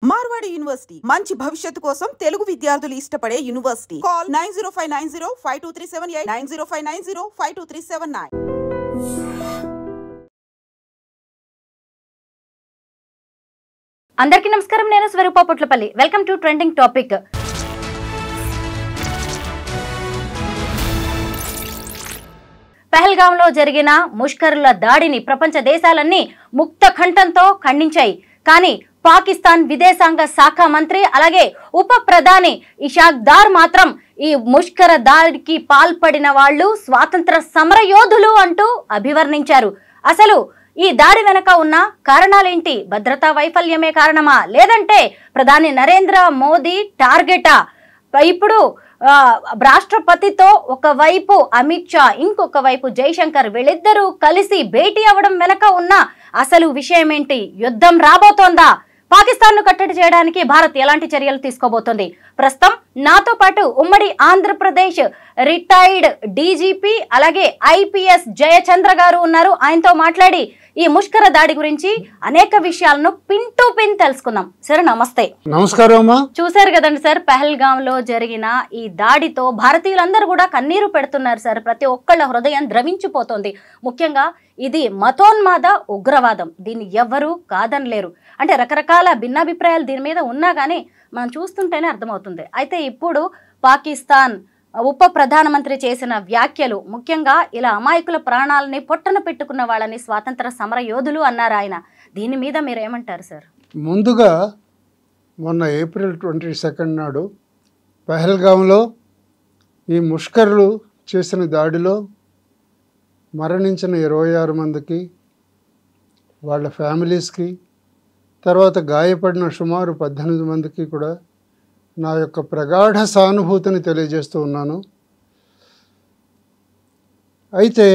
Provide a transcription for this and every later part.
Marwadi university మంచి భవిష్యత్తు కోసం తెలుగు విద్యార్థులు ఇష్టపడే యూనివర్సిటీ. కాల్ 9059052378 9059052379. అందరికీ నమస్కారం. నేను Swarupa Potlapalli. Welcome to trending topic. పహల్గాంలో జరిగిన ముష్కరుల దాడిని ప్రపంచ దేశాలన్నీ ముక్త కంఠంతో ఖండించాయి. కానీ పాకిస్తాన్ విదేశాంగ శాఖ మంత్రి అలాగే ఉప ప్రధాని ఇషాక్ దార్ మాత్రం ఈ ముష్కర దాడికి పాల్పడిన వాళ్ళు స్వాతంత్ర సమర యోధులు అంటూ అభివర్ణించారు. అసలు ఈ దాడి వెనక ఉన్న కారణాలేంటి? భద్రతా వైఫల్యమే కారణమా, లేదంటే ప్రధాని నరేంద్ర మోదీ టార్గెటా? ఇప్పుడు రాష్ట్రపతితో ఒకవైపు అమిత్ షా, ఇంకొక వైపు జైశంకర్, వీళ్ళిద్దరూ కలిసి భేటీ అవ్వడం వెనక ఉన్న అసలు విషయం ఏంటి? యుద్ధం రాబోతోందా? పాకిస్తాన్ ను కట్టడి చేయడానికి భారత్ ఎలాంటి చర్యలు తీసుకోబోతోంది? ప్రస్తుతం నాతో పాటు ఉమ్మడి ఆంధ్రప్రదేశ్ రిటైర్డ్ డీజీపీ అలాగే ఐపీఎస్ జయచంద్ర గారు ఉన్నారు. ఆయనతో మాట్లాడి ఈ ముష్కర దాడి గురించి అనేక విషయాలను పిన్ టు పిన్ తెలుసుకుందాం. సార్ నమస్తే. నమస్కారం. చూసారు కదండి సార్, పహల్గాం లో జరిగిన ఈ దాడితో భారతీయులందరూ కూడా కన్నీరు పెడుతున్నారు సార్. ప్రతి ఒక్కళ్ళ హృదయం ద్రవించిపోతుంది. ముఖ్యంగా ఇది మతోన్మాద ఉగ్రవాదం, దీన్ని ఎవ్వరూ కాదనలేరు. అంటే రకరకాల భిన్నాభిప్రాయాలు దీని మీద ఉన్నా కానీ మనం చూస్తుంటేనే అర్థమవుతుంది. అయితే ఇప్పుడు పాకిస్తాన్ ఉప ప్రధానమంత్రి చేసిన వ్యాఖ్యలు, ముఖ్యంగా ఇలా అమాయకుల ప్రాణాలని పొట్టన పెట్టుకున్న వాళ్ళని స్వాతంత్ర సమర యోధులు అన్నారు ఆయన. దీని మీద మీరు ఏమంటారు సార్? ముందుగా మొన్న ఏప్రిల్ 22 నాడు పహల్గాంలో ఈ ముష్కరులు చేసిన దాడిలో మరణించిన 26 మందికి, వాళ్ళ ఫ్యామిలీస్కి, తర్వాత గాయపడిన సుమారు 18 మందికి కూడా నా యొక్క ప్రగాఢ సానుభూతిని తెలియజేస్తూ ఉన్నాను. అయితే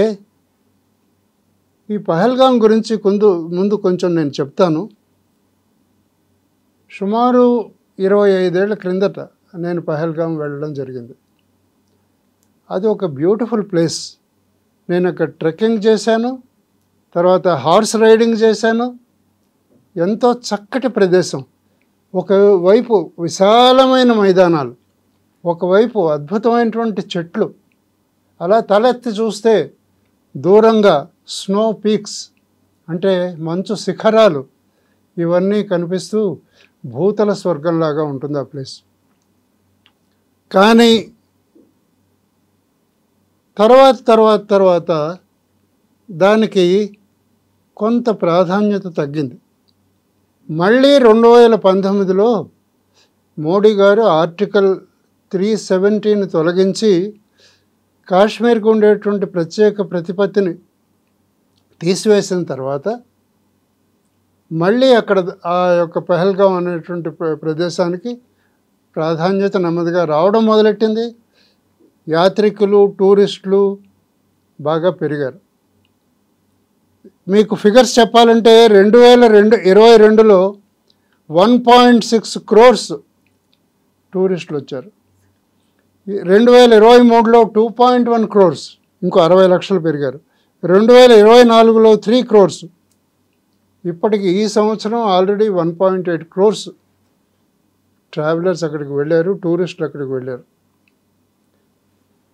ఈ పహల్గాం గురించి ముందు కొంచెం నేను చెప్తాను. సుమారు 25 ఏళ్ల క్రిందట నేను పహల్గాం వెళ్ళడం జరిగింది. అది ఒక బ్యూటిఫుల్ ప్లేస్. నేను అక్కడ ట్రెక్కింగ్ చేశాను, తర్వాత హార్స్ రైడింగ్ చేశాను. ఎంతో చక్కటి ప్రదేశం. ఒకవైపు విశాలమైన మైదానాలు, ఒకవైపు అద్భుతమైనటువంటి చెట్లు, అలా తలెత్తి చూస్తే దూరంగా స్నో పీక్స్ అంటే మంచు శిఖరాలు, ఇవన్నీ కనిపిస్తూ భూతల స్వర్గంలాగా ఉంటుంది ఆ ప్లేస్. కానీ తర్వాత దానికి కొంత ప్రాధాన్యత తగ్గింది. మళ్ళీ 2019లో మోడీ గారు ఆర్టికల్ 370ని తొలగించి కాశ్మీర్కు ఉండేటువంటి ప్రత్యేక ప్రతిపత్తిని తీసివేసిన తర్వాత మళ్ళీ అక్కడ ఆ యొక్క పహల్గాం అనేటువంటి ప్రదేశానికి ప్రాధాన్యత నెమ్మదిగా రావడం మొదలెట్టింది. యాత్రికులు, టూరిస్టులు బాగా పెరిగారు. మీకు ఫిగర్స్ చెప్పాలంటే 2022లో 1.6 crores టూరిస్టులు వచ్చారు. 2023లో 2.1 crores, ఇంకో 60 లక్షలు పెరిగారు. 2024లో 3 crores. ఇప్పటికి ఈ సంవత్సరం ఆల్రెడీ 1.8 crores ట్రావెలర్స్ అక్కడికి వెళ్ళారు, టూరిస్టులు అక్కడికి వెళ్ళారు.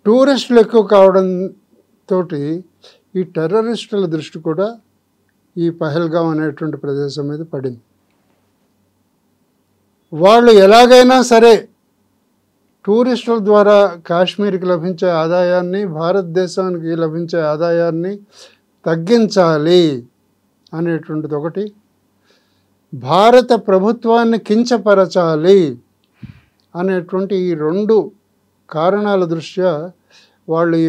టూరిస్టులు ఎక్కువ కావడంతో ఈ టెర్రరిస్టుల దృష్టి కూడా ఈ పహల్గాం అనేటువంటి ప్రదేశం మీద పడింది. వాళ్ళు ఎలాగైనా సరే టూరిస్టుల ద్వారా కాశ్మీర్కి లభించే ఆదాయాన్ని, భారతదేశానికి లభించే ఆదాయాన్ని తగ్గించాలి అనేటువంటిది ఒకటి, భారత ప్రభుత్వాన్ని కించపరచాలి అనేటువంటి ఈ 2 కారణాల దృష్ట్యా వాళ్ళు ఈ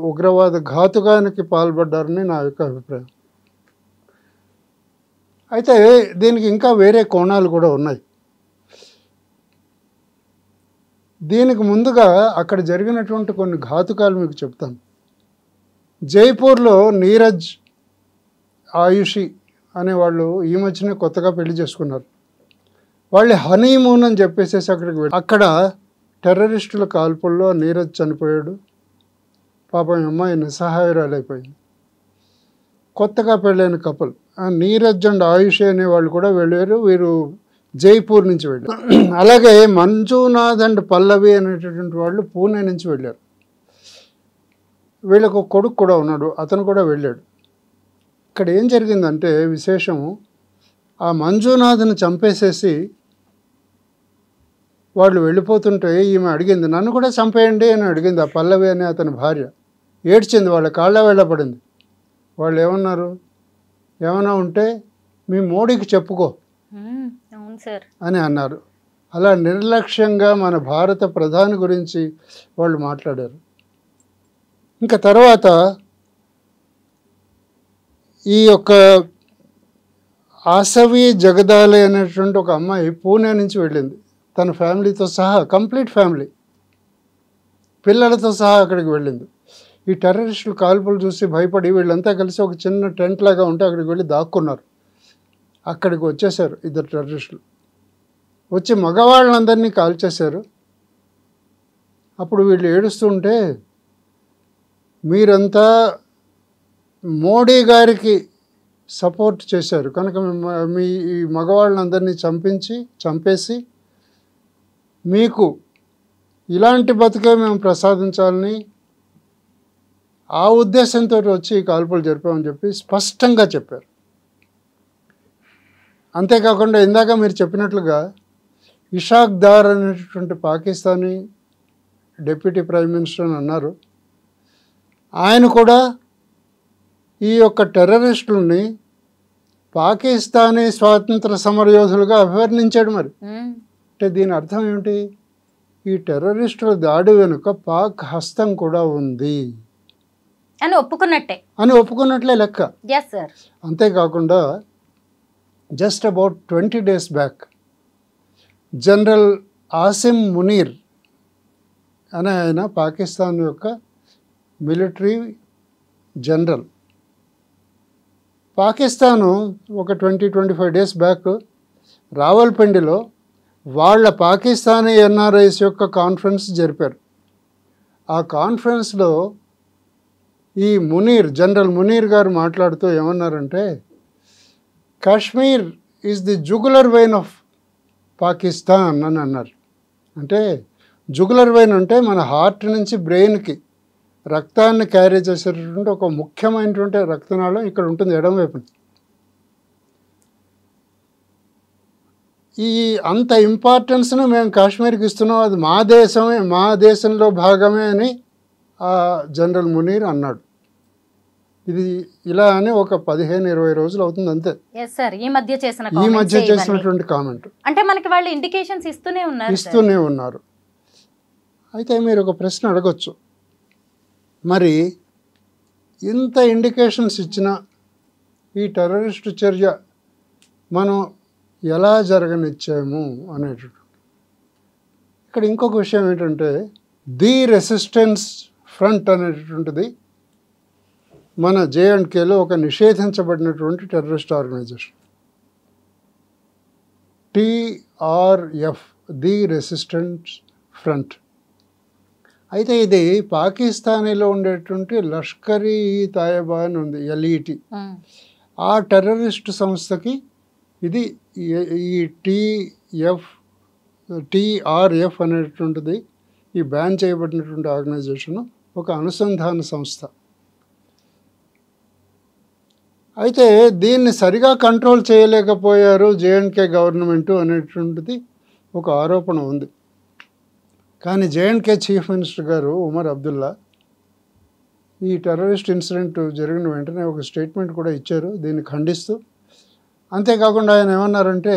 ఉగ్రవాద ఘాతుకానికి పాల్పడ్డారని నా యొక్క అభిప్రాయం. అయితే దీనికి ఇంకా వేరే కోణాలు కూడా ఉన్నాయి. దీనికి ముందుగా అక్కడ జరిగినటువంటి కొన్ని ఘాతుకాలు మీకు చెప్తాను. జైపూర్లో నీరజ్, ఆయుషి అనేవాళ్ళు ఈ మధ్యనే కొత్తగా పెళ్లి చేసుకున్నారు. వాళ్ళు హనీమూన్ అని చెప్పేసి అక్కడికి వెళ్ళి అక్కడ టెర్రరిస్టుల కాల్పుల్లో నీరజ్ చనిపోయాడు. పాపం అమ్మాయి నిస్సహాయురాలైపోయింది. కొత్తగా పెళ్ళైన కపుల్ నీరజ్ అండ్ ఆయుష్ అనే వాళ్ళు కూడా వెళ్ళారు. వీరు జైపూర్ నుంచి వెళ్ళారు. అలాగే మంజునాథ్ అండ్ పల్లవి అనేటటువంటి వాళ్ళు పూణే నుంచి వెళ్ళారు. వీళ్ళకు ఒక కొడుకు కూడా ఉన్నాడు, అతను కూడా వెళ్ళాడు. ఇక్కడ ఏం జరిగిందంటే విశేషము, ఆ మంజునాథ్ని చంపేసేసి వాళ్ళు వెళ్ళిపోతుంటే ఈమె అడిగింది, నన్ను కూడా చంపేయండి అని అడిగింది. ఆ పల్లవి అనే అతని భార్య ఏడ్చింది, వాళ్ళ కాళ్ళ వెళ్ళబడింది. వాళ్ళు ఏమన్నారు, ఏమైనా ఉంటే మీ మోడీకి చెప్పుకో అని అన్నారు. అలా నిర్లక్ష్యంగా మన భారత ప్రధాని గురించి వాళ్ళు మాట్లాడారు. ఇంకా తర్వాత ఈ యొక్క ఆసవి జగదాలే అనేటువంటి ఒక అమ్మాయి పూణే నుంచి వెళ్ళింది తన ఫ్యామిలీతో సహా, కంప్లీట్ ఫ్యామిలీ పిల్లలతో సహా అక్కడికి వెళ్ళింది. ఈ టెర్రరిస్టులు కాల్పులు చూసి భయపడి వీళ్ళంతా కలిసి ఒక చిన్న టెంట్ లాగా ఉంటే అక్కడికి వెళ్ళి దాక్కున్నారు. అక్కడికి వచ్చేసారు ఇద్దరు టెర్రరిస్టులు, వచ్చి మగవాళ్ళందరినీ కాల్చేశారు. అప్పుడు వీళ్ళు ఏడుస్తుంటే, మీరంతా మోడీ గారికి సపోర్ట్ చేశారు కనుక మీ ఈ మగవాళ్ళందరినీ చంపేసి మీకు ఇలాంటి బతుకే మేము ప్రసాదించాలని ఆ ఉద్దేశంతో వచ్చి ఈ కాల్పులు జరిపామని చెప్పి స్పష్టంగా చెప్పారు. అంతేకాకుండా ఇందాక మీరు చెప్పినట్లుగా ఇషాక్ దార్ అనేటటువంటి పాకిస్తానీ డిప్యూటీ ప్రైమ్ మినిస్టర్ అని అన్నారు. ఆయన కూడా ఈ యొక్క టెర్రరిస్టులని పాకిస్తానీ స్వాతంత్ర సమరయోధులుగా అభివర్ణించాడు. మరి అంటే దీని అర్థం ఏమిటి, ఈ టెర్రరిస్టుల దాడి వెనుక పాక్ హస్తం కూడా ఉంది అని ఒప్పుకున్నట్లే లెక్క. అంతేకాకుండా just about 20 days back general Asim Munir అనే ఆయన పాకిస్తాన్ యొక్క మిలిటరీ జనరల్, పాకిస్తాను ఒక 20-25 days బ్యాక్ రావల్పిండిలో వాళ్ళ పాకిస్తానీ ఎన్ఆర్ఐస్ యొక్క కాన్ఫరెన్స్ జరిపారు. ఆ కాన్ఫరెన్స్లో ఈ జనరల్ మునీర్ గారు మాట్లాడుతూ ఏమన్నారంటే, Kashmir is the jugular vein of Pakistan అని అన్నారు. అంటే జుగులర్ వెయిన్ అంటే మన హార్ట్ నుంచి బ్రెయిన్కి రక్తాన్ని క్యారీ చేసేటటువంటి ఒక ముఖ్యమైనటువంటి రక్తనాళం ఇక్కడ ఉంటుంది ఎడమవైపు. ఈ అంత ఇంపార్టెన్స్ను మేము కాశ్మీర్కి ఇస్తున్నాం, అది మా దేశంలో భాగమే అని ఆ జనరల్ మునీర్ అన్నాడు. ఇది ఇలా అని ఒక 15-20 రోజులు అవుతుంది అంతే. ఈ మధ్య చేసినటువంటి కామెంట్ అంటే మనకి వాళ్ళు ఇండికేషన్స్ ఇస్తూనే ఉన్నారు. అయితే మీరు ఒక ప్రశ్న అడగొచ్చు, మరి ఇంత ఇండికేషన్స్ ఇచ్చినా ఈ టెర్రరిస్టు చర్య మనం ఎలా జరగనిచ్చాము అనేటటువంటి. ఇక్కడ ఇంకొక విషయం ఏంటంటే, ది రెసిస్టెన్స్ ఫ్రంట్ అనేటటువంటిది మన JNKలో ఒక నిషేధించబడినటువంటి terrorist organisation. TRF, the resistance front. అయితే ఇది పాకిస్తానీలో ఉండేటువంటి లష్కర్ ఈ తాయిబా అని ఉంది, LET. ఆ టెర్రరిస్ట్ సంస్థకి ఇది ఈ TRF అనేటువంటిది, ఈ బ్యాన్ చేయబడినటువంటి ఆర్గనైజేషన్ ఒక అనుసంధాన సంస్థ. అయితే దీన్ని సరిగా కంట్రోల్ చేయలేకపోయారు JNK గవర్నమెంటు అనేటువంటిది ఒక ఆరోపణ ఉంది. కానీ JNK చీఫ్ మినిస్టర్ గారు ఉమర్ అబ్దుల్లా ఈ టెర్రరిస్ట్ ఇన్సిడెంట్ జరిగిన వెంటనే ఒక స్టేట్మెంట్ కూడా ఇచ్చారు దీన్ని ఖండిస్తూ. అంతేకాకుండా ఆయన ఏమన్నారంటే,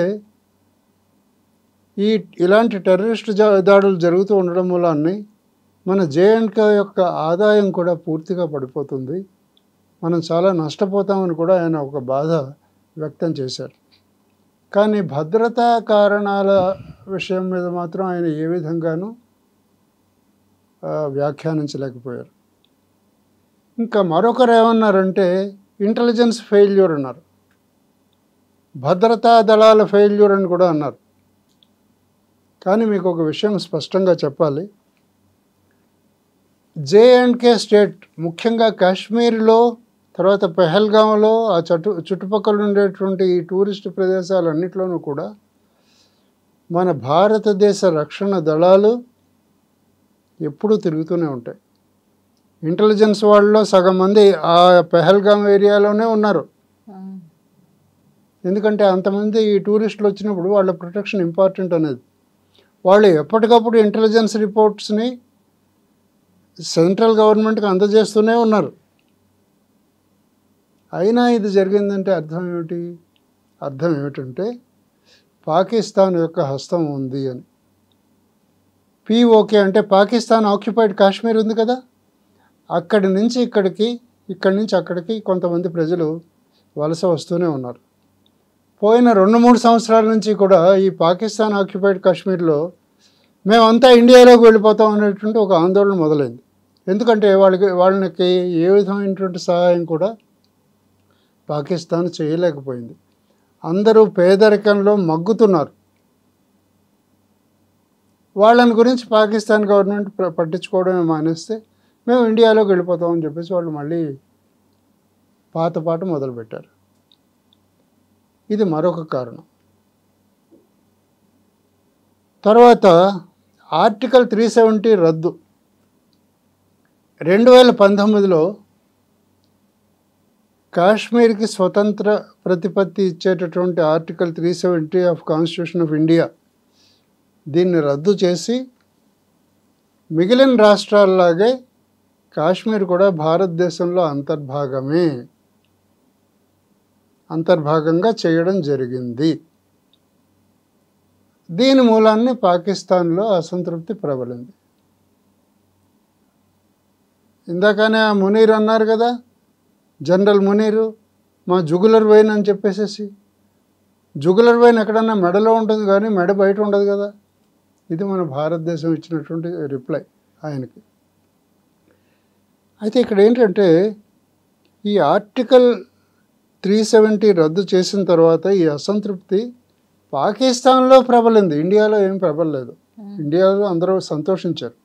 ఇలాంటి టెర్రరిస్ట్ దాడులు జరుగుతూ ఉండడం వల్ల మన JNK యొక్క ఆదాయం కూడా పూర్తిగా పడిపోతుంది, మనం చాలా నష్టపోతామని కూడా ఆయన ఒక బాధ వ్యక్తం చేశారు. కానీ భద్రతా కారణాల విషయం మీద మాత్రం ఆయన ఏ విధంగానూ వ్యాఖ్యానించలేకపోయారు. ఇంకా మరొకరు ఏమన్నారంటే ఇంటెలిజెన్స్ ఫెయిల్యూర్ అన్నారు, భద్రతా దళాల ఫెయిల్యూర్ అని కూడా అన్నారు. కానీ మీకు ఒక విషయం స్పష్టంగా చెప్పాలి, JNK స్టేట్, ముఖ్యంగా కాశ్మీర్లో, తర్వాత పెహల్గాంలో, ఆ చుట్టుపక్కల ఉండేటువంటి ఈ టూరిస్ట్ ప్రదేశాలన్నింటిలోనూ కూడా మన భారతదేశ రక్షణ దళాలు ఎప్పుడూ తిరుగుతూనే ఉంటాయి. ఇంటెలిజెన్స్ వాళ్ళలో సగం మంది ఆ పెహల్గామ్ ఏరియాలోనే ఉన్నారు. ఎందుకంటే అంతమంది ఈ టూరిస్టులు వచ్చినప్పుడు వాళ్ళ ప్రొటెక్షన్ ఇంపార్టెంట్ అనేది. వాళ్ళు ఎప్పటికప్పుడు ఇంటెలిజెన్స్ రిపోర్ట్స్ని సెంట్రల్ గవర్నమెంట్కి అందజేస్తూనే ఉన్నారు. అయినా ఇది జరిగిందంటే అర్థం ఏమిటంటే పాకిస్తాన్ యొక్క హస్తం ఉంది అని. POK అంటే పాకిస్తాన్ ఆక్యుపైడ్ కాశ్మీర్ ఉంది కదా, అక్కడి నుంచి ఇక్కడికి, ఇక్కడి నుంచి అక్కడికి కొంతమంది ప్రజలు వలస వస్తూనే ఉన్నారు. పోయిన 2-3 సంవత్సరాల నుంచి కూడా ఈ పాకిస్తాన్ ఆక్యుపైడ్ కాశ్మీర్లో మేమంతా ఇండియాలోకి వెళ్ళిపోతాం అనేటువంటి ఒక ఆందోళన మొదలైంది. ఎందుకంటే వాళ్ళకి ఏ విధమైనటువంటి సహాయం కూడా పాకిస్తాన్ చేయలేకపోయింది. అందరూ పేదరికంలో మగ్గుతున్నారు. వాళ్ళని గురించి పాకిస్తాన్ గవర్నమెంట్ పట్టించుకోవడమే మానేస్తే మేము ఇండియాలోకి వెళ్ళిపోతామని చెప్పేసి వాళ్ళు మళ్ళీ పాత మొదలుపెట్టారు. ఇది మరొక కారణం. తర్వాత ఆర్టికల్ 370 రద్దు. 2019లో కాశ్మీర్కి స్వతంత్ర ప్రతిపత్తి ఇచ్చేటటువంటి article 370 of constitution of India దీన్ని రద్దు చేసి మిగిలిన రాష్ట్రాల్లాగే కాశ్మీర్ కూడా భారతదేశంలో అంతర్భాగంగా చేయడం జరిగింది. దీని మూలాన్ని పాకిస్తాన్లో అసంతృప్తి ప్రబలింది. ఇందాకనే ఆ మునీర్ అన్నారు కదా, జనరల్ మునీరు మా జుగులర్ వైన్ అని చెప్పేసేసి. జుగులర్ వైన్ ఎక్కడన్నా మెడలో ఉంటుంది కానీ మెడ బయట ఉండదు కదా. ఇది మన భారతదేశం ఇచ్చినటువంటి రిప్లై ఆయనకి. అయితే ఇక్కడ ఏంటంటే ఈ ఆర్టికల్ 370 రద్దు చేసిన తర్వాత ఈ అసంతృప్తి పాకిస్తాన్లో ప్రబలింది, ఇండియాలో ఏం ప్రబలలేదు. ఇండియాలో అందరూ సంతోషించారు.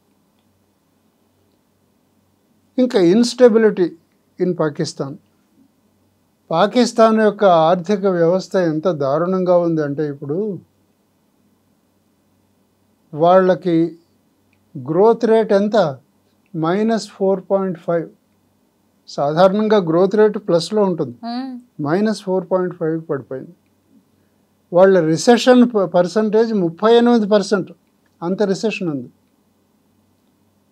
ఇంకా ఇన్స్టెబిలిటీ ఇన్ పాకిస్తాన్ యొక్క ఆర్థిక వ్యవస్థ ఎంత దారుణంగా ఉంది అంటే ఇప్పుడు వాళ్ళకి గ్రోత్ రేట్ ఎంత -4.5. సాధారణంగా గ్రోత్ రేట్ ప్లస్లో ఉంటుంది, -4.5 పడిపోయింది. వాళ్ళ రిసెషన్ పర్సంటేజ్ 38%. అంత రిసెషన్ ఉంది.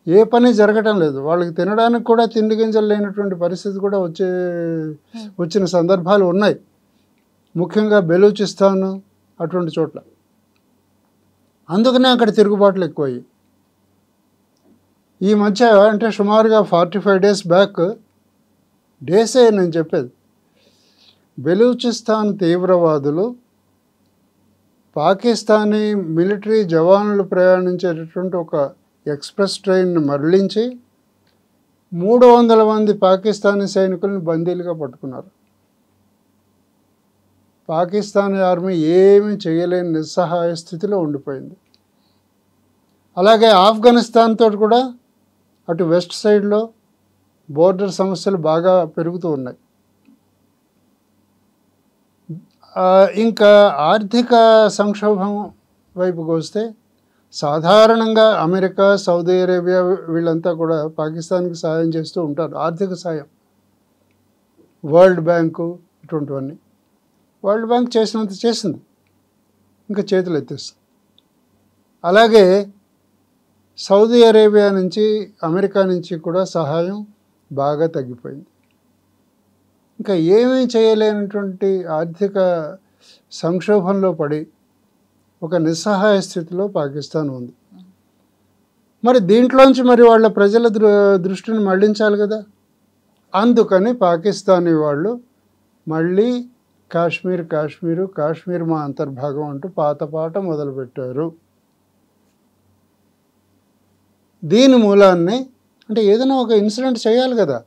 ఏ పని జరగటం లేదు. వాళ్ళకి తినడానికి కూడా తిండి గింజలు లేనటువంటి పరిస్థితి కూడా వచ్చిన సందర్భాలు ఉన్నాయి, ముఖ్యంగా బెలూచిస్తాన్ అటువంటి చోట్ల. అందుకనే అక్కడ తిరుగుబాట్లు ఎక్కువయ్యాయి. ఈ మధ్య అంటే సుమారుగా 45 days బ్యాక్, డేసే నేను చెప్పేది, బెలూచిస్తాన్ తీవ్రవాదులు పాకిస్తానీ మిలిటరీ జవాన్లు ప్రయాణించేటటువంటి ఒక ఎక్స్ప్రెస్ ట్రైన్ను మరలించి 300 మంది పాకిస్తానీ సైనికులను బందీలుగా పట్టుకున్నారు. పాకిస్తానీ ఆర్మీ ఏమీ చేయలేని నిస్సహాయ స్థితిలో ఉండిపోయింది. అలాగే ఆఫ్ఘనిస్తాన్తో కూడా అటు వెస్ట్ సైడ్లో బోర్డర్ సమస్యలు బాగా పెరుగుతూ ఉన్నాయి. ఇంకా ఆర్థిక సంక్షోభం వైపుకి వస్తే సాధారణంగా అమెరికా, సౌదీ అరేబియా వీళ్ళంతా కూడా పాకిస్తాన్కి సహాయం చేస్తూ ఉంటారు, ఆర్థిక సాయం. వరల్డ్ బ్యాంకు ఇటువంటివన్నీ. వరల్డ్ బ్యాంక్ చేసినంత చేసింది, ఇంకా చేతులు ఎత్తేస్తుంది. అలాగే సౌదీ అరేబియా నుంచి, అమెరికా నుంచి కూడా సహాయం బాగా తగ్గిపోయింది. ఇంకా ఏమీ చేయలేనటువంటి ఆర్థిక సంక్షోభంలో పడి ఒక నిస్సహాయ స్థితిలో పాకిస్తాన్ ఉంది. మరి దీంట్లోంచి వాళ్ళ ప్రజల దృష్టిని మళ్లించాలి కదా. అందుకని పాకిస్తానీ వాళ్ళు మళ్ళీ కాశ్మీర్ మా అంతర్భాగం అంటూ పాత మొదలుపెట్టారు. దీని మూలాన్ని అంటే ఏదైనా ఒక ఇన్సిడెంట్ చేయాలి కదా.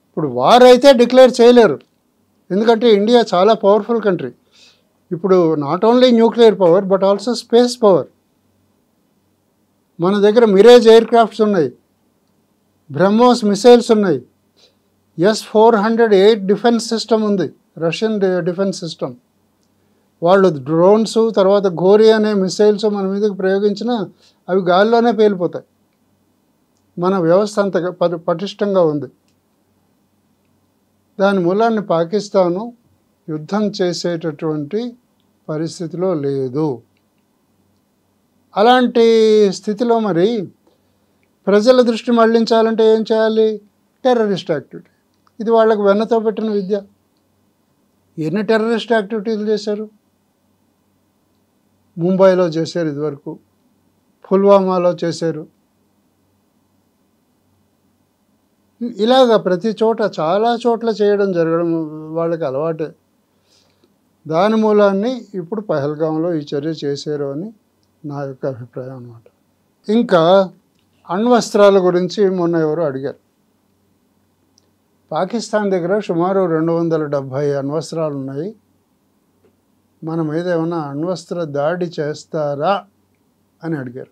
ఇప్పుడు వార్ అయితే డిక్లేర్ చేయలేరు, ఎందుకంటే ఇండియా చాలా పవర్ఫుల్ కంట్రీ. ఇప్పుడు not only nuclear power but also space power. మన దగ్గర మిరేజ్ ఎయిర్ క్రాఫ్ట్స్ ఉన్నాయి, బ్రహ్మోస్ మిసైల్స్ ఉన్నాయి, S-408 డిఫెన్స్ సిస్టమ్ ఉంది, రష్యన్ డిఫెన్స్ సిస్టమ్. వాళ్ళు డ్రోన్స్ తర్వాత ఘోరి అనే మిసైల్స్ మన మీదకి ప్రయోగించినా అవి గాల్లోనే పేలిపోతాయి. మన వ్యవస్థ అంత పటిష్టంగా ఉంది. దాని మూలాన్ని పాకిస్తాను యుద్ధం చేసేటటువంటి పరిస్థితిలో లేదు. అలాంటి స్థితిలో మరి ప్రజల దృష్టి మళ్లించాలంటే ఏం చేయాలి? Terrorist activity. ఇది వాళ్ళకు వెన్నతో పెట్టిన విద్య. ఎన్ని టెర్రరిస్ట్ యాక్టివిటీలు చేశారు? ముంబైలో చేశారు, ఇదివరకు పుల్వామాలో చేశారు. ఇలాగ ప్రతి చోట చాలా చోట్ల చేయడం జరగడం వాళ్ళకి అలవాటే. దాని మూలాన్ని ఇప్పుడు పహల్గాంలో ఈ చర్య చేశారు అని నా యొక్క అభిప్రాయం అన్నమాట. ఇంకా అణ్వస్త్రాల గురించి మొన్న ఎవరో అడిగారు. పాకిస్తాన్ దగ్గర సుమారు 270 అణ్వస్త్రాలు ఉన్నాయి. మన మీద ఏమైనా అణ్వస్త్ర దాడి చేస్తారా అని అడిగారు.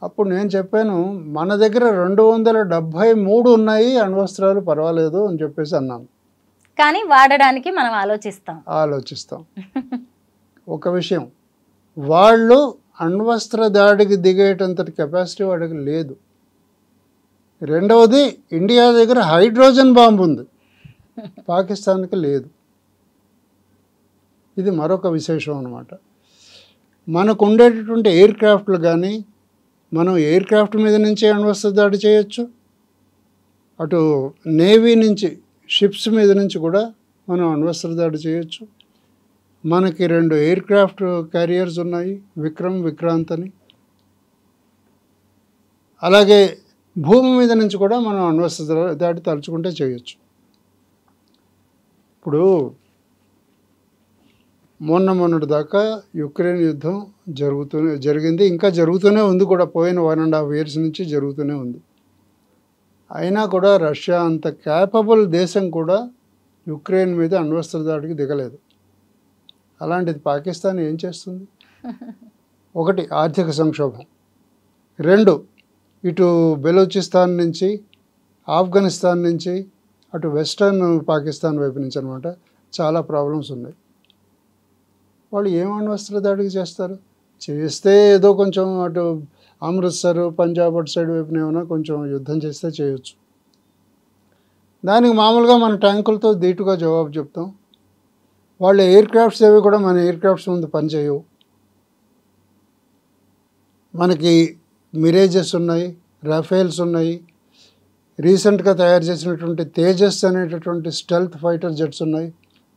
అప్పుడు నేను చెప్పాను, మన దగ్గర 273 ఉన్నాయి అణ్వస్త్రాలు, పర్వాలేదు అని చెప్పేసి అన్నాను. కానీ వాడడానికి మనం ఆలోచిస్తాం. ఒక విషయం, వాళ్ళు అణ్వస్త్ర దాడికి దిగేటంతటి కెపాసిటీ వాడికి లేదు. రెండవది, ఇండియా దగ్గర హైడ్రోజన్ బాంబు ఉంది, పాకిస్తాన్కి లేదు. ఇది మరొక విశేషం అన్నమాట. మనకు ఉండేటటువంటి ఎయిర్ క్రాఫ్ట్లు కానీ, మనం ఎయిర్ క్రాఫ్ట్ మీద నుంచి అణ్వస్త్ర దాడి చేయొచ్చు, అటు నేవీ నుంచి షిప్స్ మీద నుంచి కూడా మనం అణ్వస్త్ర దాడి చేయొచ్చు. మనకి 2 ఎయిర్ క్రాఫ్ట్ క్యారియర్స్ ఉన్నాయి, విక్రమ్, విక్రాంత్ అని. అలాగే భూమి మీద నుంచి కూడా మనం అణ్వస్త్ర దాడి తలుచుకుంటే చేయొచ్చు. ఇప్పుడు మొన్నటి దాకా యుక్రెయిన్ యుద్ధం జరిగింది, ఇంకా జరుగుతూనే ఉంది కూడా. పోయిన 1.5 years నుంచి జరుగుతూనే ఉంది. అయినా కూడా రష్యా అంత క్యాపబుల్ దేశం కూడా యుక్రెయిన్ మీద అణ్వస్త్ర దాడికి దిగలేదు. అలాంటిది పాకిస్తాన్ ఏం చేస్తుంది? ఒకటి, ఆర్థిక సంక్షోభం. 2, ఇటు బెలూచిస్తాన్ నుంచి, ఆఫ్ఘనిస్తాన్ నుంచి, అటు వెస్టర్న్ పాకిస్తాన్ వైపు నుంచి అనమాట చాలా ప్రాబ్లమ్స్ ఉన్నాయి. వాళ్ళు ఏం అణ్వస్త్ర దాడికి చేస్తారు? చేస్తే ఏదో కొంచెం అటు అమృత్సర్, పంజాబ్ అటు సైడ్ వైపున ఏమైనా కొంచెం యుద్ధం చేస్తే చేయొచ్చు. దానికి మామూలుగా మన ట్యాంకులతో ధీటుగా జవాబు చెప్తాం. వాళ్ళ ఎయిర్ క్రాఫ్ట్స్ ఏవి కూడా మన ఎయిర్ క్రాఫ్ట్స్ ముందు పనిచేయవు. మనకి మిరేజెస్ ఉన్నాయి, రఫేల్స్ ఉన్నాయి, రీసెంట్గా తయారు చేసినటువంటి తేజస్ అనేటటువంటి స్టెల్త్ ఫైటర్ జెట్స్ ఉన్నాయి.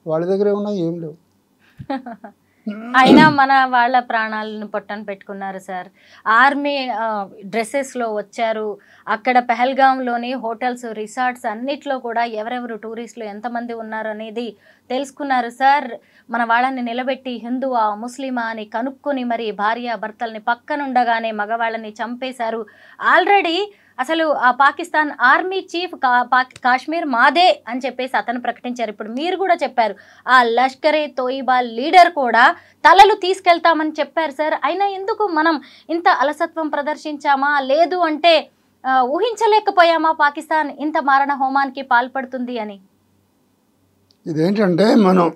వాళ్ళ దగ్గర ఏమున్నాయి? ఏం లేవు. అయినా మన వాళ్ళ ప్రాణాలను పొట్టన పెట్టుకున్నారు సార్. ఆర్మీ డ్రెస్సెస్లో వచ్చారు. అక్కడ పెహల్గాంలోని హోటల్స్, రిసార్ట్స్ అన్నిట్లో కూడా ఎవరెవరు టూరిస్టులు ఎంతమంది ఉన్నారు అనేది తెలుసుకున్నారు సార్. మన వాళ్ళని నిలబెట్టి హిందువా ముస్లిమా అని కనుక్కొని మరి భార్య భర్తల్ని పక్కనుండగానే మగవాళ్ళని చంపేశారు. ఆల్రెడీ అసలు ఆ పాకిస్తాన్ ఆర్మీ చీఫ్ కాశ్మీర్ మాదే అని చెప్పేసి అతను ప్రకటించారు. ఇప్పుడు మీరు కూడా చెప్పారు, ఆ లష్కరే తోయిబా లీడర్ కూడా తలలు తీసుకెళ్తామని చెప్పారు సార్. అయినా ఎందుకు మనం ఇంత అలసత్వం ప్రదర్శించామా, లేదు అంటే ఊహించలేకపోయామా పాకిస్తాన్ ఇంత మారణ హోమానికి పాల్పడుతుంది అని? ఇదేంటంటే మనం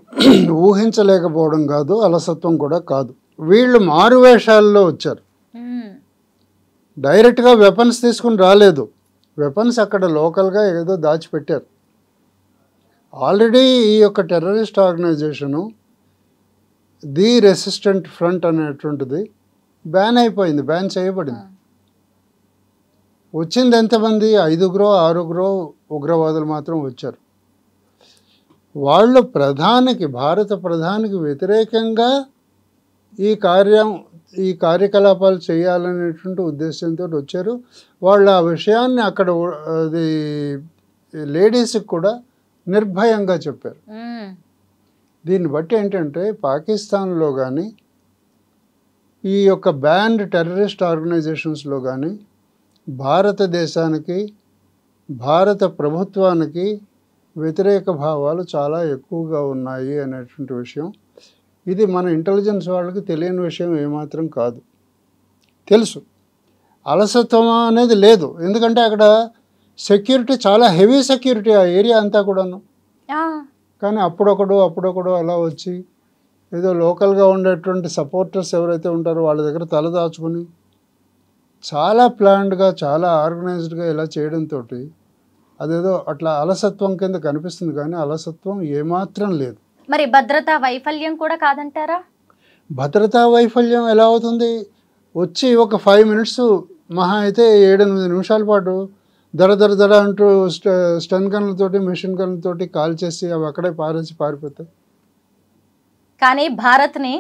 ఊహించలేకపోవడం కాదు, అలసత్వం కూడా కాదు. వీళ్ళు మారువేషాల్లో వచ్చారు. డైరెక్ట్గా వెపన్స్ తీసుకుని రాలేదు. వెపన్స్ అక్కడ లోకల్గా ఏదో దాచిపెట్టారు. ఆల్రెడీ ఈ యొక్క terrorist organisation the resistant front అనేటువంటిది బ్యాన్ అయిపోయింది, బ్యాన్ చేయబడింది. వచ్చింది ఎంతమంది? 5గురో 6గురో ఉగ్రవాదులు మాత్రం వచ్చారు. వాళ్ళు భారత ప్రధానికి వ్యతిరేకంగా ఈ కార్యకలాపాలు చేయాలనేటువంటి ఉద్దేశంతో వచ్చారు. వాళ్ళు ఆ విషయాన్ని అక్కడ లేడీస్కి కూడా నిర్భయంగా చెప్పారు. దీన్ని బట్టి ఏంటంటే పాకిస్తాన్లో కానీ ఈ యొక్క బ్యాండ్ టెర్రరిస్ట్ ఆర్గనైజేషన్స్లో కానీ భారతదేశానికి, భారత ప్రభుత్వానికి వ్యతిరేక భావాలు చాలా ఎక్కువగా ఉన్నాయి అనేటువంటి విషయం. ఇది మన ఇంటెలిజెన్స్ వాళ్ళకి తెలియని విషయం ఏమాత్రం కాదు, తెలుసు. అలసత్వం అనేది లేదు, ఎందుకంటే అక్కడ సెక్యూరిటీ చాలా హెవీ సెక్యూరిటీ, ఆ ఏరియా అంతా కూడాను. కానీ అప్పుడొకడు అలా వచ్చి ఏదో లోకల్గా ఉండేటువంటి సపోర్టర్స్ ఎవరైతే ఉంటారో వాళ్ళ దగ్గర తలదాచుకుని చాలా ప్లాన్డ్గా చాలా ఆర్గనైజ్డ్గా ఇలా చేయడంతో అదేదో అట్లా అలసత్వం కింద కనిపిస్తుంది, కానీ అలసత్వం ఏమాత్రం లేదు. మరి భద్రతా వైఫల్యం కూడా కాదంటారా? భద్రతా వైఫల్యం ఎలా అవుతుంది? వచ్చి ఒక 5 minutes మహా అయితే 7-8 నిమిషాల పాటు దడ అంటూ స్టన్ గన్లతోటి మెషిన్ గన్లతోటి కాల్ చేసి అవి అక్కడే పారిపోతాయి. కానీ భారత్ని,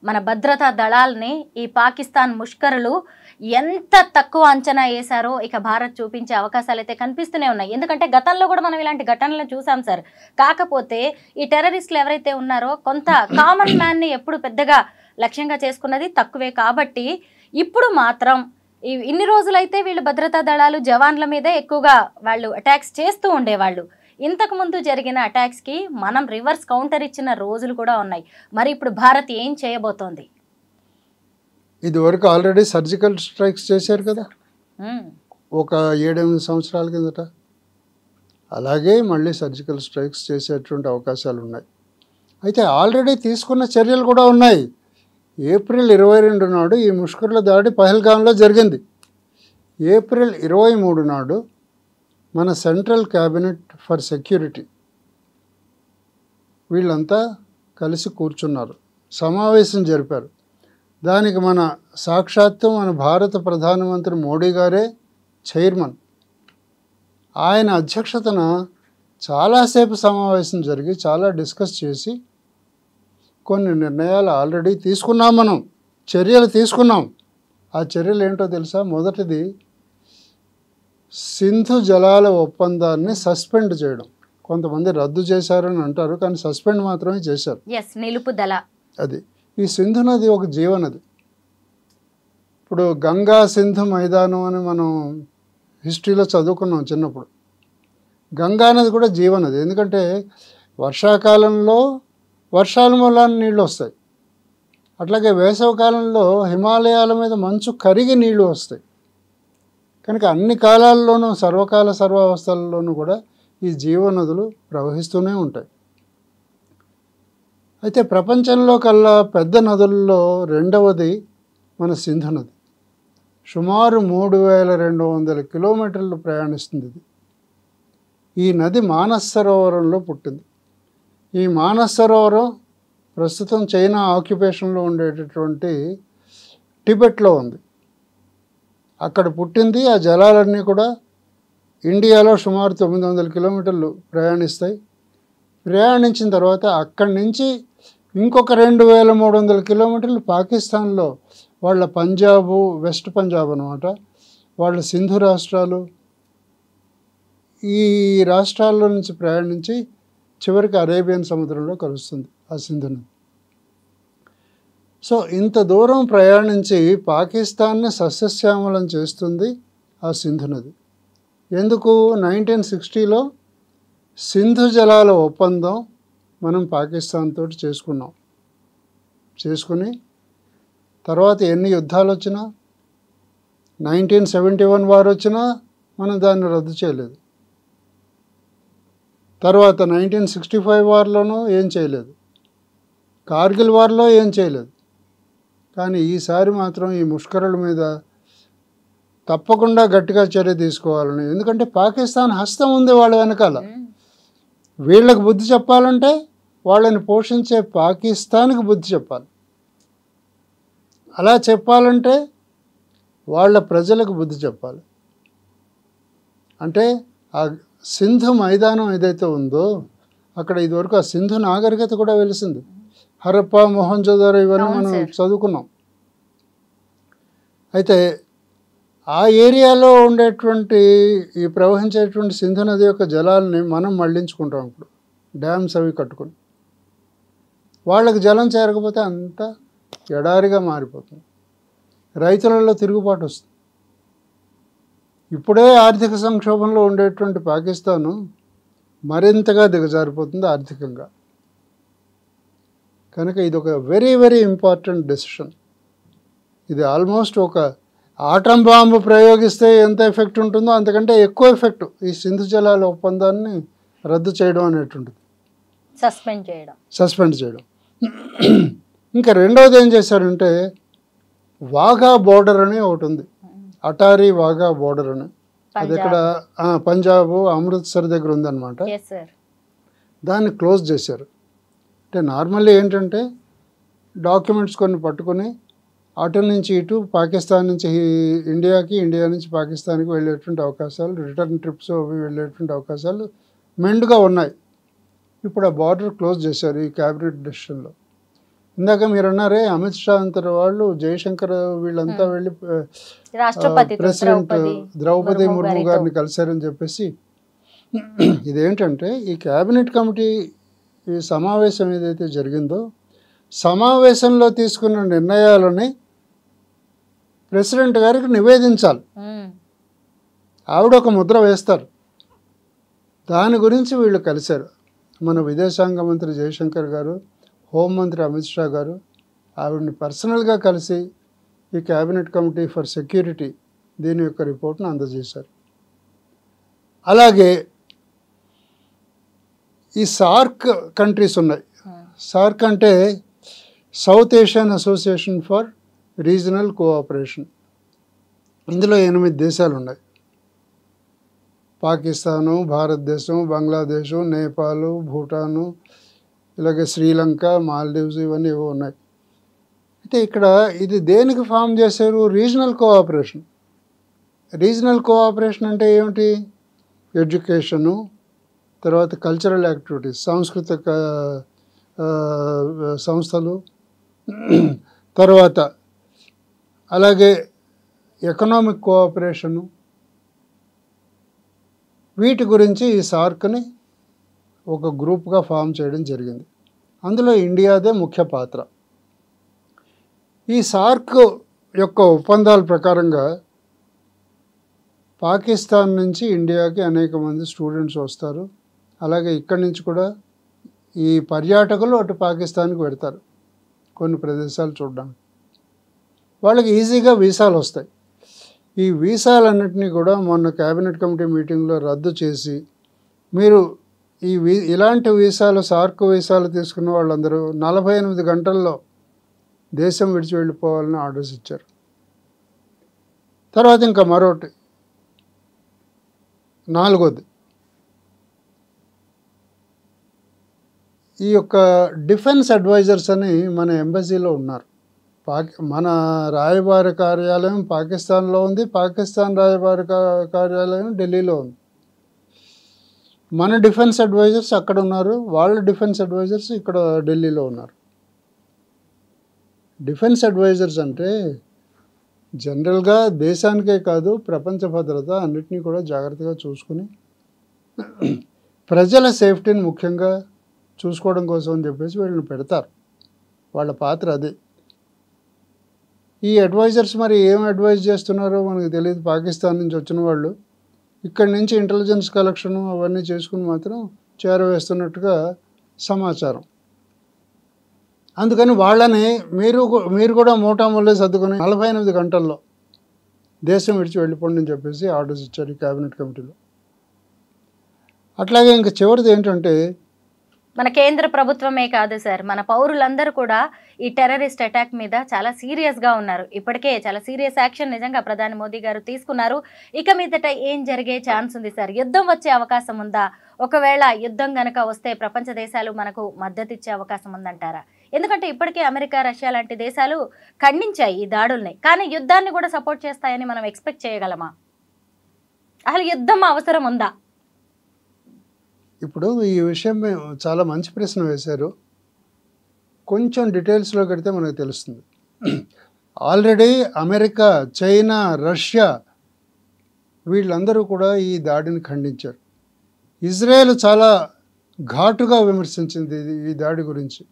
మన భద్రతా దళాలని ఈ పాకిస్తాన్ ముష్కరులు ఎంత తక్కువ అంచనా వేశారో ఇక భారత్ చూపించే అవకాశాలు అయితే కనిపిస్తూనే ఉన్నాయి. ఎందుకంటే గతంలో కూడా మనం ఇలాంటి ఘటనలు చూసాం సార్. కాకపోతే ఈ టెర్రరిస్టులు ఎవరైతే ఉన్నారో కొంత కామన్ మ్యాన్ని ఎప్పుడు పెద్దగా లక్ష్యంగా చేసుకున్నది తక్కువే. కాబట్టి ఇప్పుడు మాత్రం ఇన్ని రోజులైతే వీళ్ళు భద్రతా దళాలు జవాన్ల మీదే ఎక్కువగా వాళ్ళు అటాక్స్ చేస్తూ ఉండేవాళ్ళు. ఇంతకు ముందు జరిగిన అటాక్స్కి మనం రివర్స్ కౌంటర్ ఇచ్చిన రోజులు కూడా ఉన్నాయి. మరి ఇప్పుడు భారత్ ఏం చేయబోతోంది? ఇదివరకు ఆల్రెడీ సర్జికల్ స్ట్రైక్స్ చేశారు కదా ఒక 7-8 సంవత్సరాల కిందట. అలాగే మళ్ళీ సర్జికల్ స్ట్రైక్స్ చేసేటువంటి అవకాశాలు ఉన్నాయి. అయితే ఆల్రెడీ తీసుకున్న చర్యలు కూడా ఉన్నాయి. ఏప్రిల్ 22 నాడు ఈ ముష్కరుల దాడి పహల్గాంలో జరిగింది. ఏప్రిల్ 23 నాడు మన సెంట్రల్ క్యాబినెట్ ఫర్ సెక్యూరిటీ వీళ్ళంతా కలిసి కూర్చున్నారు, సమావేశం జరిపారు. దానికి మన సాక్షాత్తు మన భారత ప్రధానమంత్రి మోడీ గారే చైర్మన్. ఆయన అధ్యక్షతన చాలాసేపు సమావేశం జరిగి చాలా డిస్కస్ చేసి కొన్ని నిర్ణయాలు ఆల్రెడీ తీసుకున్నాం, మనం చర్యలు తీసుకున్నాం. ఆ చర్యలు ఏంటో తెలుసా? మొదటిది సింధు జలాల ఒప్పందాన్ని సస్పెండ్ చేయడం. కొంతమంది రద్దు చేశారని అంటారు, కానీ సస్పెండ్ మాత్రమే చేశారు. నిలుపుదల. అది ఈ సింధు నది ఒక జీవనది. ఇప్పుడు గంగా సింధు మైదానం అని మనం హిస్టరీలో చదువుకున్నాం చిన్నప్పుడు. గంగా నది కూడా జీవనది. ఎందుకంటే వర్షాకాలంలో వర్షాల మూలాన నీళ్ళు వస్తాయి, అట్లాగే వేసవికాలంలో హిమాలయాల మీద మంచు కరిగి నీళ్లు వస్తాయి. కనుక అన్ని కాలాల్లోనూ సర్వకాల సర్వావస్థలలోనూ కూడా ఈ జీవనదులు ప్రవహిస్తూనే ఉంటాయి. అయితే ప్రపంచంలో కల్లా పెద్ద నదుల్లో రెండవది మన సింధు నది. సుమారు 3200 కిలోమీటర్లు ప్రయాణిస్తుంది ఇది. ఈ నది మానస్ సరోవరంలో పుట్టింది. ఈ మానస్ సరోవరం ప్రస్తుతం చైనా ఆక్యుపేషన్లో ఉండేటటువంటి టిబెట్లో ఉంది. అక్కడ పుట్టింది. ఆ జలాలన్నీ కూడా ఇండియాలో సుమారు 900 కిలోమీటర్లు ప్రయాణిస్తాయి. ప్రయాణించిన తర్వాత అక్కడి నుంచి ఇంకొక 2300 కిలోమీటర్లు పాకిస్తాన్లో వాళ్ళ పంజాబు, వెస్ట్ పంజాబ్ అనమాట, వాళ్ళ సింధు రాష్ట్రాలు, ఈ రాష్ట్రాల్లో నుంచి ప్రయాణించి చివరికి అరేబియన్ సముద్రంలో కలుస్తుంది ఆ సింధు నది. సో ఇంత దూరం ప్రయాణించి పాకిస్తాన్ని సస్యశ్యామలం చేస్తుంది ఆ సింధు నది. ఎందుకు? 1960లో సింధు జలాల ఒప్పందం మనం పాకిస్తాన్ తోటి చేసుకుని తర్వాత ఎన్ని యుద్ధాలు వచ్చినా, 1971 వార్ వచ్చినా మనం దాన్ని రద్దు చేయలేదు. తర్వాత 1965 వార్లోనూ ఏం చేయలేదు, కార్గిల్ వార్లో ఏం చేయలేదు. కానీ ఈసారి మాత్రం ఈ ముష్కరుల మీద తప్పకుండా గట్టిగా చర్య తీసుకోవాలని. ఎందుకంటే పాకిస్తాన్ హస్తం ఉంది వాళ్ళ వెనకాల. వీళ్ళకి బుద్ధి చెప్పాలంటే వాళ్ళని పోషించే పాకిస్తాన్కి బుద్ధి చెప్పాలి. అలా చెప్పాలంటే వాళ్ళ ప్రజలకు బుద్ధి చెప్పాలి. అంటే ఆ సింధు మైదానం ఏదైతే ఉందో అక్కడ ఇదివరకు ఆ సింధు నాగరికత కూడా వెలిసింది. హరప్ప, మొహంజోదారో ఇవన్నీ మనం చదువుకున్నాం. అయితే ఆ ఏరియాలో ఉండేటువంటి ఈ ప్రవహించేటువంటి సింధు నది యొక్క జలాలని మనం మళ్లించుకుంటాం. ఇప్పుడు డ్యామ్స్ అవి కట్టుకుని వాళ్ళకి జలం చేరకపోతే అంతా ఎడారిగా మారిపోతుంది. రైతులలో తిరుగుబాటు వస్తుంది. ఇప్పుడే ఆర్థిక సంక్షోభంలో ఉండేటువంటి పాకిస్తాను మరింతగా దిగజారిపోతుంది ఆర్థికంగా. కనుక ఇది ఒక వెరీ వెరీ ఇంపార్టెంట్ డెసిషన్. ఇది ఆల్మోస్ట్ ఒక ఆటం బాంబు ప్రయోగిస్తే ఎంత ఎఫెక్ట్ ఉంటుందో అంతకంటే ఎక్కువ ఎఫెక్ట్ ఈ సింధు జలాల ఒప్పందాన్ని రద్దు చేయడం అనేటువంటిది. సస్పెండ్ చేయడం. ఇంకా రెండవది ఏం చేశారంటే వాఘా బోర్డర్ అని ఒకటి ఉంది, అటారీ వాఘా బోర్డర్ అని. అది ఇక్కడ పంజాబ్ అమృత్సర్ దగ్గర ఉందన్నమాట. దాన్ని క్లోజ్ చేశారు. అంటే నార్మల్లీ ఏంటంటే డాక్యుమెంట్స్ కొన్ని పట్టుకొని అటు నుంచి ఇటు పాకిస్తాన్ నుంచి ఇండియాకి, ఇండియా నుంచి పాకిస్తాన్కి వెళ్ళేటువంటి అవకాశాలు, రిటర్న్ ట్రిప్స్ అవి వెళ్ళేటువంటి అవకాశాలు మెండుగా ఉన్నాయి. ఇప్పుడు ఆ బార్డర్ క్లోజ్ చేశారు ఈ క్యాబినెట్ డెసిషన్లో. ఇందాక మీరు అన్నారే అమిత్ షా అంతటి వాళ్ళు, జయశంకర్ వీళ్ళంతా వెళ్ళి ప్రెసిడెంట్ ద్రౌపది ముర్ము గారిని కలిశారని చెప్పేసి. ఇదేంటంటే ఈ క్యాబినెట్ కమిటీ ఈ సమావేశం ఏదైతే జరిగిందో సమావేశంలో తీసుకున్న నిర్ణయాలని ప్రెసిడెంట్ గారికి నివేదించాలి. ఆవిడ ఒక ముద్ర వేస్తారు. దాని గురించి వీళ్ళు కలిశారు. మన విదేశాంగ మంత్రి జయశంకర్ గారు, హోంమంత్రి అమిత్ షా గారు ఆవిడని పర్సనల్గా కలిసి ఈ క్యాబినెట్ కమిటీ ఫర్ సెక్యూరిటీ దీని యొక్క రిపోర్ట్ను అందజేశారు. అలాగే ఈ సార్క్ కంట్రీస్ ఉన్నాయి. సార్క్ అంటే south Asian association for regional cooperation. ఇందులో 8 దేశాలు ఉన్నాయి. పాకిస్తాను, భారతదేశం, బంగ్లాదేశ్, నేపాల్, భూటాను, ఇలాగే శ్రీలంక, మాల్దీవ్స్ ఇవన్నీ ఏవో ఉన్నాయి. అయితే ఇక్కడ ఇది దేనికి ఫామ్ చేశారు? Regional cooperation. రీజనల్ కోఆపరేషన్ అంటే ఏమిటి? ఎడ్యుకేషను, తర్వాత కల్చరల్ యాక్టివిటీస్, సాంస్కృతిక సంస్థలు, తర్వాత అలాగే ఎకనామిక్ కోఆపరేషను, వీటి గురించి ఈ సార్క్ని ఒక గ్రూప్గా ఫామ్ చేయడం జరిగింది. అందులో ఇండియాదే ముఖ్య పాత్ర. ఈ సార్క్ యొక్క ఒప్పందాల ప్రకారంగా పాకిస్తాన్ నుంచి ఇండియాకి అనేక మంది స్టూడెంట్స్ వస్తారు. అలాగే ఇక్కడి నుంచి కూడా ఈ పర్యాటకులు అటు పాకిస్తాన్కి పెడతారు కొన్ని ప్రదేశాలు చూడడానికి. వాళ్ళకి ఈజీగా వీసాలు వస్తాయి. ఈ వీసాలన్నింటినీ కూడా మొన్న క్యాబినెట్ కమిటీ మీటింగ్లో రద్దు చేసి మీరు ఇలాంటి వీసాలు, సార్క్ వీసాలు తీసుకున్న వాళ్ళందరూ 48 గంటల్లో దేశం విడిచి వెళ్ళిపోవాలని ఆర్డర్స్ ఇచ్చారు. తర్వాత ఇంకా మరొకటి, 4వది, ఈ యొక్క డిఫెన్స్ అడ్వైజర్స్ అని మన ఎంబసీలో ఉన్నారు. మన రాయబార కార్యాలయం పాకిస్తాన్లో ఉంది, పాకిస్తాన్ రాయబార కార్యాలయం ఢిల్లీలో ఉంది. మన డిఫెన్స్ అడ్వైజర్స్ అక్కడ ఉన్నారు, వాళ్ళ డిఫెన్స్ అడ్వైజర్స్ ఇక్కడ ఢిల్లీలో ఉన్నారు. డిఫెన్స్ అడ్వైజర్స్ అంటే జనరల్గా దేశానికే కాదు ప్రపంచ భద్రత అన్నిటినీ కూడా జాగ్రత్తగా చూసుకుని ప్రజల సేఫ్టీని ముఖ్యంగా చూసుకోవడం కోసం అని చెప్పేసి వీళ్ళని పెడతారు. వాళ్ళ పాత్ర అదే. ఈ అడ్వైజర్స్ మరి ఏం అడ్వైజ్ చేస్తున్నారో మనకు తెలియదు. పాకిస్తాన్ నుంచి వచ్చిన వాళ్ళు ఇక్కడి నుంచి ఇంటెలిజెన్స్ కలెక్షన్ అవన్నీ చేసుకుని మాత్రం చేరవేస్తున్నట్టుగా సమాచారం. అందుకని వాళ్ళని మీరు కూడా మూటాముల్లే సర్దుకొని 48 గంటల్లో దేశం విడిచి వెళ్ళిపోండి అని చెప్పేసి ఆర్డర్స్ ఇచ్చారు ఈ క్యాబినెట్ కమిటీలో. అట్లాగే ఇంకా చివరిది ఏంటంటే మన కేంద్ర ప్రభుత్వమే కాదు సార్, మన పౌరులందరూ కూడా ఈ టెర్రరిస్ట్ అటాక్ మీద చాలా సీరియస్గా ఉన్నారు. ఇప్పటికే చాలా సీరియస్ యాక్షన్ నిజంగా ప్రధాని మోదీ గారు తీసుకున్నారు. ఇక మీదట ఏం జరిగే ఛాన్స్ ఉంది సార్? యుద్ధం వచ్చే అవకాశం ఉందా? ఒకవేళ యుద్ధం గనక వస్తే ప్రపంచ దేశాలు మనకు మద్దతు ఇచ్చే అవకాశం ఉందంటారా? ఎందుకంటే ఇప్పటికే అమెరికా, రష్యా లాంటి దేశాలు ఖండించాయి ఈ దాడుల్ని, కానీ యుద్ధాన్ని కూడా సపోర్ట్ చేస్తాయని మనం ఎక్స్పెక్ట్ చేయగలమా? అసలు యుద్ధం అవసరం ఉందా? ఇప్పుడు ఈ విషయం చాలా మంచి ప్రశ్న వేశారు. కొంచెం డీటెయిల్స్లో కడితే మనకు తెలుస్తుంది. ఆల్రెడీ అమెరికా, చైనా, రష్యా వీళ్ళందరూ కూడా ఈ దాడిని ఖండించారు. ఇజ్రాయెల్ చాలా ఘాటుగా విమర్శించింది ఈ దాడి గురించి.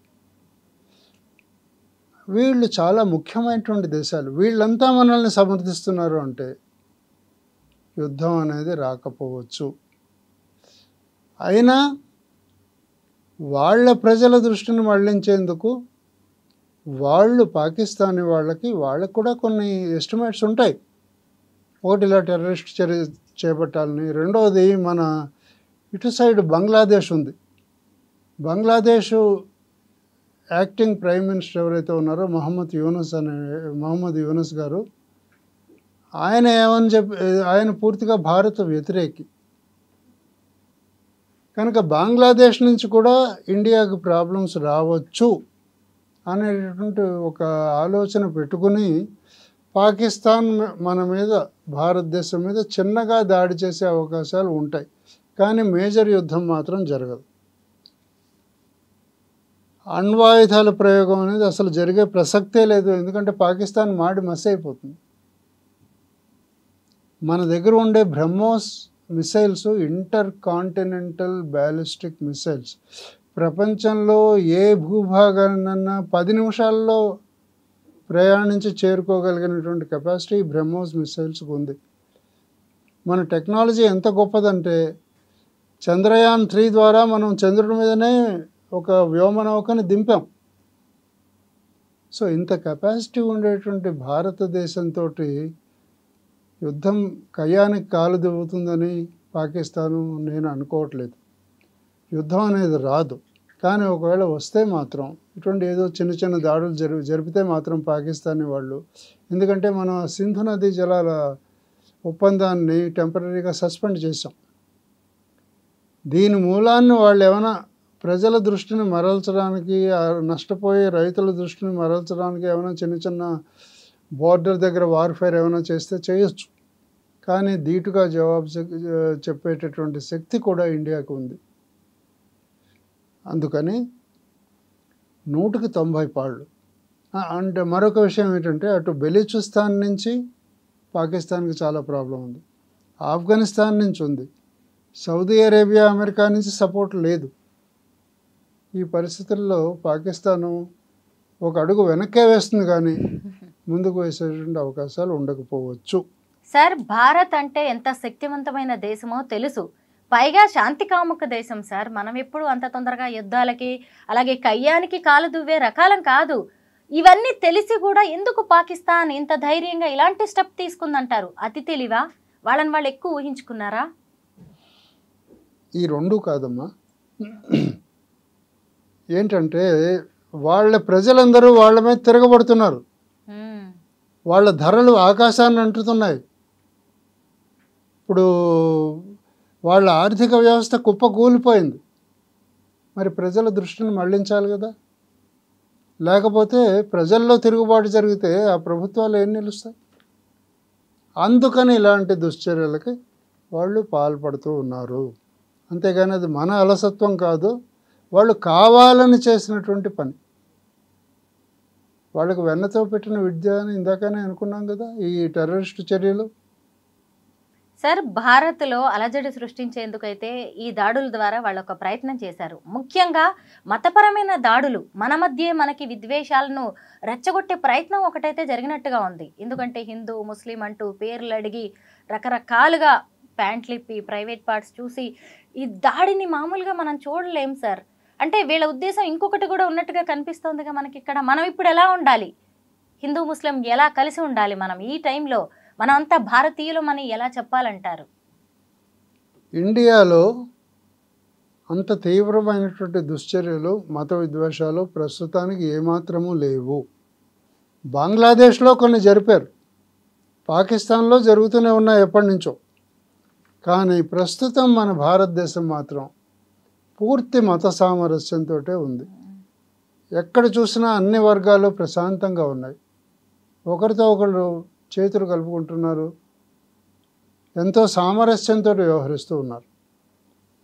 వీళ్ళు చాలా ముఖ్యమైనటువంటి దేశాలు. వీళ్ళంతా మనల్ని సమర్థిస్తున్నారు అంటే యుద్ధం అనేది రాకపోవచ్చు. అయినా వాళ్ళ ప్రజల దృష్టిని మళ్లించేందుకు వాళ్ళు పాకిస్తానీ వాళ్ళకి కూడా కొన్ని ఎస్టిమేట్స్ ఉంటాయి. ఒకటి, ఇలా టెర్రరిస్ట్ చర్య చేపట్టాలని. రెండవది, మన ఇటు సైడ్ బంగ్లాదేశ్ ఉంది. బంగ్లాదేశ్ యాక్టింగ్ ప్రైమ్ మినిస్టర్ ఎవరైతే ఉన్నారో మహమ్మద్ యూనుస్ గారు, ఆయన ఏమని ఆయన పూర్తిగా భారత వ్యతిరేకి. కనుక బంగ్లాదేశ్ నుంచి కూడా ఇండియాకు ప్రాబ్లమ్స్ రావచ్చు అనేటటువంటి ఒక ఆలోచన పెట్టుకుని పాకిస్తాన్ మన మీద, భారతదేశం మీద చిన్నగా దాడి చేసే అవకాశాలు ఉంటాయి, కానీ మేజర్ యుద్ధం మాత్రం జరగదు. అణ్వాయుధాల ప్రయోగం అనేది అసలు జరిగే ప్రసక్తే లేదు, ఎందుకంటే పాకిస్తాన్ మాడి మస్ అయిపోతుంది. మన దగ్గర ఉండే BrahMos missiles inter continental ballistic missiles, ప్రపంచంలో ఏ భూభాగాన్నన్నా 10 నిమిషాల్లో ప్రయాణించి చేరుకోగలిగినటువంటి కెపాసిటీ బ్రహ్మోస్ మిసైల్స్కి ఉంది. మన టెక్నాలజీ ఎంత గొప్పదంటే చంద్రయాన్ 3 ద్వారా మనం చంద్రుడి మీదనే ఒక వ్యోమనౌకని దింపాం. సో ఇంత కెపాసిటీ ఉండేటువంటి భారతదేశంతో యుద్ధం కయ్యానికి కాలు దిగుతుందని పాకిస్తాను నేను అనుకోవట్లేదు. యుద్ధం అనేది రాదు, కానీ ఒకవేళ వస్తే మాత్రం ఇటువంటి ఏదో చిన్న చిన్న దాడులు జరిపితే మాత్రం పాకిస్తానీ వాళ్ళు, ఎందుకంటే మనం సింధు నదీ జలాల ఒప్పందాన్ని టెంపరీగా సస్పెండ్ చేసాం. దీని మూలాన్ని వాళ్ళు ఏమైనా ప్రజల దృష్టిని మరల్చడానికి, నష్టపోయే రైతుల దృష్టిని మరల్చడానికి ఏమైనా చిన్న చిన్న బోర్డర్ దగ్గర వార్ఫేర్ ఏమైనా చేస్తే చేయొచ్చు, కానీ ధీటుగా జవాబు చెప్పేటటువంటి శక్తి కూడా ఇండియాకు ఉంది. అందుకని 100% పాళ్ళు. అంటే మరొక విషయం ఏంటంటే అటు బెలూచిస్తాన్ నుంచి పాకిస్తాన్కి చాలా ప్రాబ్లం ఉంది, ఆఫ్ఘనిస్తాన్ నుంచి ఉంది, సౌదీ అరేబియా అమెరికా నుంచి సపోర్ట్ లేదు. ఈ పరిస్థితుల్లో పాకిస్తాను ఒక అడుగు వెనక్కే వేస్తుంది, కానీ ముందుకు వేసేటువంటి అవకాశాలు ఉండకపోవచ్చు. సార్, భారత్ అంటే ఎంత శక్తివంతమైన దేశమో తెలుసు, పైగా శాంతి కాముక దేశం సార్. మనం ఎప్పుడు అంత తొందరగా యుద్ధాలకి అలాగే కయ్యానికి కాలు దువ్వే రకాలం కాదు. ఇవన్నీ తెలిసి కూడా ఎందుకు పాకిస్తాన్ ఇంత ధైర్యంగా ఇలాంటి స్టెప్ తీసుకుందంటారు? అతి తెలివా? వాళ్ళని వాళ్ళు ఎక్కువ ఊహించుకున్నారా? ఈ రెండు కాదమ్మా. ఏంటంటే వాళ్ళ ప్రజలందరూ వాళ్ళ మీద తిరగబడుతున్నారు, వాళ్ళ ధరలు ఆకాశాన్ని అంటుతున్నాయి. ఇప్పుడు వాళ్ళ ఆర్థిక వ్యవస్థ కుప్పకూలిపోయింది, మరి ప్రజల దృష్టిని మళ్లించాలి కదా. లేకపోతే ప్రజల్లో తిరుగుబాటు జరిగితే ఆ ప్రభుత్వాలు ఏం నిలుస్తాయి? అందుకని ఇలాంటి దుశ్చర్యలకి వాళ్ళు పాల్పడుతూ ఉన్నారు. అంతేగాని అది మన అలసత్వం కాదు, వాళ్ళు కావాలని చేసినటువంటి పని. వాళ్ళకు వెన్నతో పెట్టిన విద్య అని ఇందాకనే అనుకున్నాం కదా ఈ టెర్రరిస్టు చర్యలు. సార్, భారత్లో అలజడి సృష్టించేందుకైతే ఈ దాడుల ద్వారా వాళ్ళు ఒక ప్రయత్నం చేశారు. ముఖ్యంగా మతపరమైన దాడులు, మన మధ్య మనకి విద్వేషాలను రెచ్చగొట్టే ప్రయత్నం ఒకటైతే జరిగినట్టుగా ఉంది. ఎందుకంటే హిందూ ముస్లిం అంటూ పేర్లు అడిగి రకరకాలుగా ప్యాంట్లు ఇప్పి ప్రైవేట్ పార్ట్స్ చూసి ఈ దాడిని మామూలుగా మనం చూడలేం సార్. అంటే వీళ్ళ ఉద్దేశం ఇంకొకటి కూడా ఉన్నట్టుగా కనిపిస్తోందిగా మనకి ఇక్కడ. మనం ఇప్పుడు ఎలా ఉండాలి, హిందూ ముస్లిం ఎలా కలిసి ఉండాలి, మనం ఈ టైంలో మనం అంతా భారతీయులు అని ఎలా చెప్పాలంటారు? ఇండియాలో అంత తీవ్రమైనటువంటి దుశ్చర్యలు, మత విద్వేషాలు ప్రస్తుతానికి ఏమాత్రమూ లేవు. బంగ్లాదేశ్లో కొన్ని జరిపారు, పాకిస్తాన్లో జరుగుతూనే ఉన్నాయి ఎప్పటి నుంచో. కానీ ప్రస్తుతం మన భారతదేశం మాత్రం పూర్తి మత సామరస్యంతో ఉంది. ఎక్కడ చూసినా అన్ని వర్గాలు ప్రశాంతంగా ఉన్నాయి, ఒకరితో ఒకరు చేతులు కలుపుకుంటున్నారు, ఎంతో సామరస్యంతో వ్యవహరిస్తూ ఉన్నారు.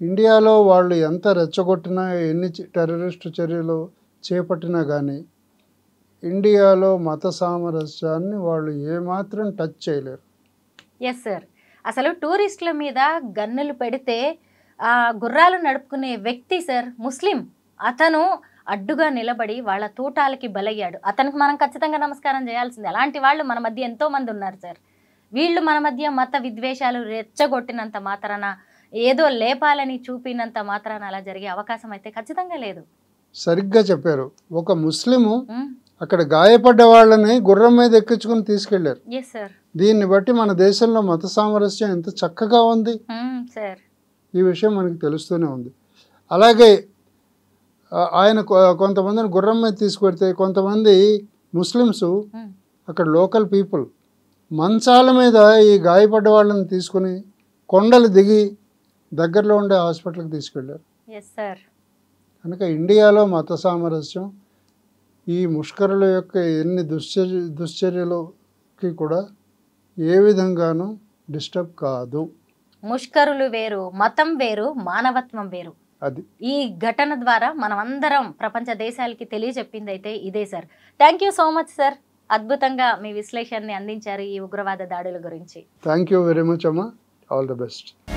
ఇండియాలో వాళ్ళు ఎంత రెచ్చగొట్టినా, ఎన్ని టెర్రరిస్టు చర్యలు చేపట్టినా కానీ ఇండియాలో మత సామరస్యాన్ని వాళ్ళు ఏమాత్రం టచ్ చేయలేరు. Yes sir. అసలు టూరిస్టుల మీద గన్నులు పెడితే ఆ గుర్రాలు నడుపుకునే వ్యక్తి సార్ ముస్లిం, అతను అడ్డుగా నిలబడి వాళ్ళ తూటాలకి బలయ్యాడు. అతనికి మనం ఖచ్చితంగా నమస్కారం చేయాల్సిందే. అలాంటి వాళ్ళు మన మధ్య ఎంతో మంది ఉన్నారు సార్. వీళ్ళు మన మధ్య మత విద్వేషాలు రెచ్చగొట్టినంత మాత్రాన, ఏదో లేపాలని చూపినంత మాత్రాన అలా జరిగే అవకాశం అయితే ఖచ్చితంగా లేదు. సరిగ్గా చెప్పారు. ఒక ముస్లిము అక్కడ గాయపడ్డ వాళ్ళని గుర్రం మీద ఎక్కించుకుని తీసుకెళ్లారు. Yes sir. దీన్ని బట్టి మన దేశంలో మత సామరస్యం ఎంత చక్కగా ఉంది సార్. ఈ విషయం మనకి తెలుస్తూనే ఉంది. అలాగే ఆయన కొంతమందిని గుర్రం మీద తీసుకెడితే కొంతమంది ముస్లిమ్స్ అక్కడ లోకల్ పీపుల్ మంచాల మీద ఈ గాయపడ్డ వాళ్ళని తీసుకుని కొండలు దిగి దగ్గరలో ఉండే హాస్పిటల్కి తీసుకెళ్ళారు. కనుక ఇండియాలో మత సామరస్యం ఈ ముష్కరుల యొక్క ఎన్ని దుశ్చర్యలకి కూడా ఏ విధంగానూ డిస్టర్బ్ కాదు. ముష్కరులు వేరు, మతం వేరు, మానవత్వం వేరు. అది ఈ ఘటన ద్వారా మనం అందరం ప్రపంచ దేశాలకి తెలియజెప్పింది అయితే ఇదే sir. Thank you so much sir. అద్భుతంగా మీ విశ్లేషణని అందించారు ఈ ఉగ్రవాద దాడుల గురించి. థ్యాంక్ యూ వెరీ మచ్ అమ్మా. All the best.